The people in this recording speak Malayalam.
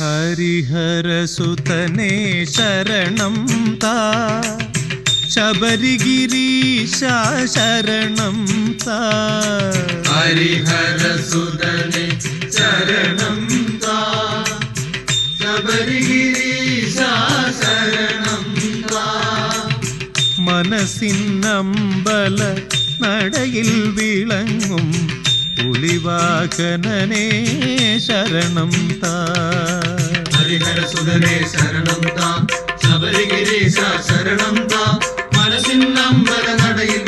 ഹരിഹരസുതനേ ശരണം താ, ശബരിഗിരീശ ശരണം താ. ഹരിഹരസുതനേ ശരണം താ, ശബരിഗിരീശ ശരണം താ. മനസ്സിന്നമ്പല നടയിൽ വിളങ്ങും പുലിവാഹനനേ ശരണം താ. ഹരിഹരസുതനേ ശരണം താ, ശബരിഗിരീശ ശരണം താ. മനസ്സിന്നമ്പല നടയിൽ